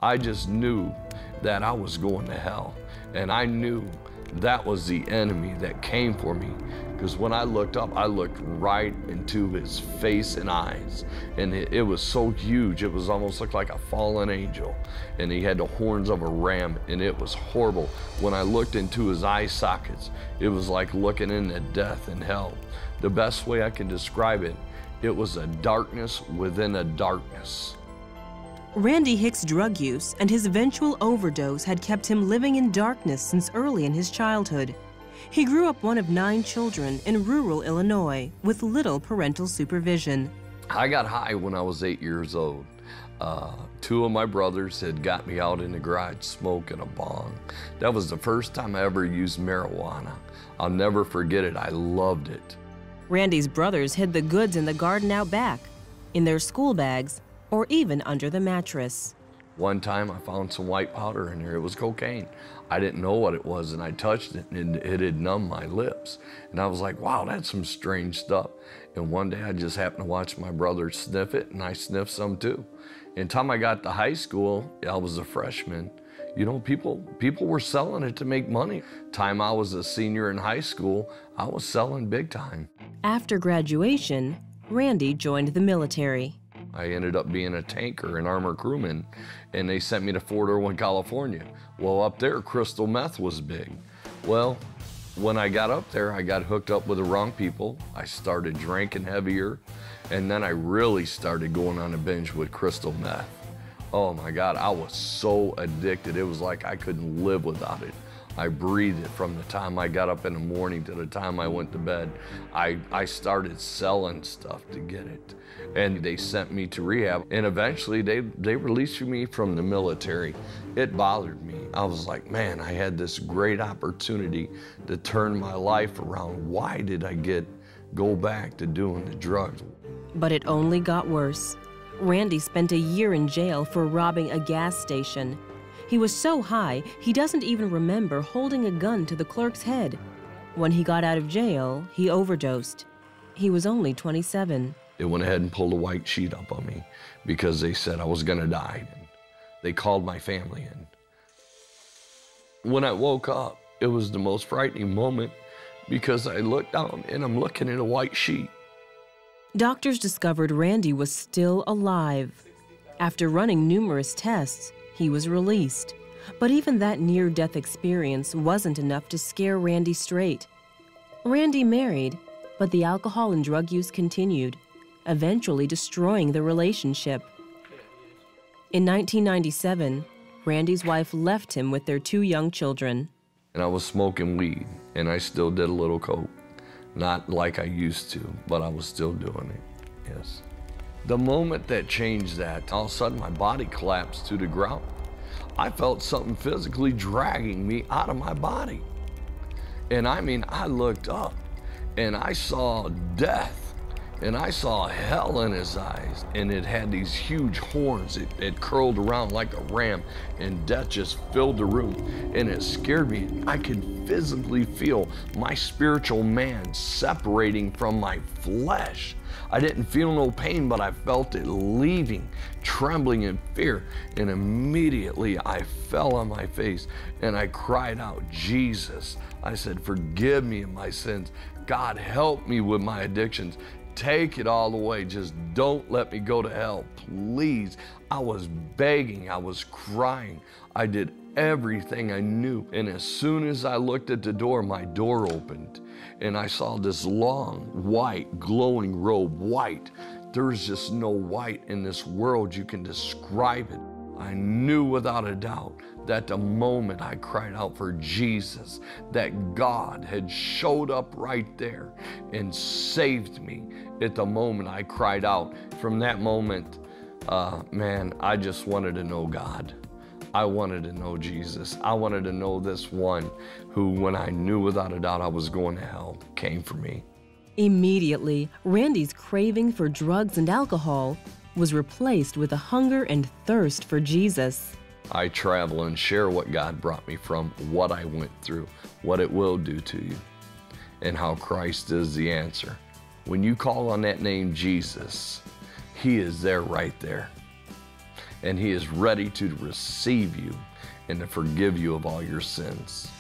I just knew that I was going to hell. And I knew that was the enemy that came for me. Because when I looked up, I looked right into his face and eyes. And it was so huge, it was almost looked like a fallen angel. And he had the horns of a ram, and it was horrible. When I looked into his eye sockets, it was like looking into death and hell. The best way I can describe it, it was a darkness within a darkness. Randy Hicks' drug use and his eventual overdose had kept him living in darkness since early in his childhood. He grew up one of 9 children in rural Illinois with little parental supervision. I got high when I was 8 years old. 2 of my brothers had got me out in the garage smoking a bong. That was the first time I ever used marijuana. I'll never forget it. I loved it. Randy's brothers hid the goods in the garden out back, in their school bags, or even under the mattress. One time I found some white powder in there. It was cocaine. I didn't know what it was, and I touched it, and it had numbed my lips. And I was like, wow, that's some strange stuff. And one day I just happened to watch my brother sniff it, and I sniffed some too. And time I got to high school, I was a freshman, you know, people were selling it to make money. Time I was a senior in high school, I was selling big time. After graduation, Randy joined the military. I ended up being a tanker, an armor crewman, and they sent me to Fort Irwin, California. Well, up there, crystal meth was big. Well, when I got up there, I got hooked up with the wrong people. I started drinking heavier, and then I really started going on a binge with crystal meth. Oh my God, I was so addicted. It was like I couldn't live without it. I breathed it from the time I got up in the morning to the time I went to bed. I started selling stuff to get it. And they sent me to rehab, and eventually they released me from the military. It bothered me. I was like, man, I had this great opportunity to turn my life around. Why did I go back to doing the drugs? But it only got worse. Randy spent a year in jail for robbing a gas station. He was so high, he doesn't even remember holding a gun to the clerk's head. When he got out of jail, he overdosed. He was only 27. They went ahead and pulled a white sheet up on me because they said I was gonna die. They called my family in. When I woke up, it was the most frightening moment because I looked down and I'm looking at a white sheet. Doctors discovered Randy was still alive. After running numerous tests, he was released. But even that near-death experience wasn't enough to scare Randy straight. Randy married, but the alcohol and drug use continued, eventually destroying the relationship. In 1997, Randy's wife left him with their 2 young children. And I was smoking weed, and I still did a little coke. Not like I used to, but I was still doing it, yes. The moment that changed that, all of a sudden my body collapsed to the ground. I felt something physically dragging me out of my body. And I mean, I looked up and I saw death, and I saw hell in his eyes, and it had these huge horns. It curled around like a ram, and death just filled the room, and it scared me. I could physically feel my spiritual man separating from my flesh. I didn't feel no pain, but I felt it leaving, trembling in fear, and immediately I fell on my face and I cried out, Jesus. I said, forgive me of my sins. God, help me with my addictions. Take it all away. Just don't let me go to hell, please. I was begging, I was crying. I did everything I knew. And as soon as I looked at the door, my door opened and I saw this long, white, glowing robe, white. There's just no white in this world you can describe it. I knew without a doubt that the moment I cried out for Jesus, that God had showed up right there and saved me at the moment I cried out. From that moment, man, I just wanted to know God. I wanted to know Jesus. I wanted to know this one who, when I knew without a doubt I was going to hell, came for me. Immediately, Randy's craving for drugs and alcohol was replaced with a hunger and thirst for Jesus. I travel and share what God brought me from, what I went through, what it will do to you, and how Christ is the answer. When you call on that name Jesus, He is there right there. and He is ready to receive you and to forgive you of all your sins.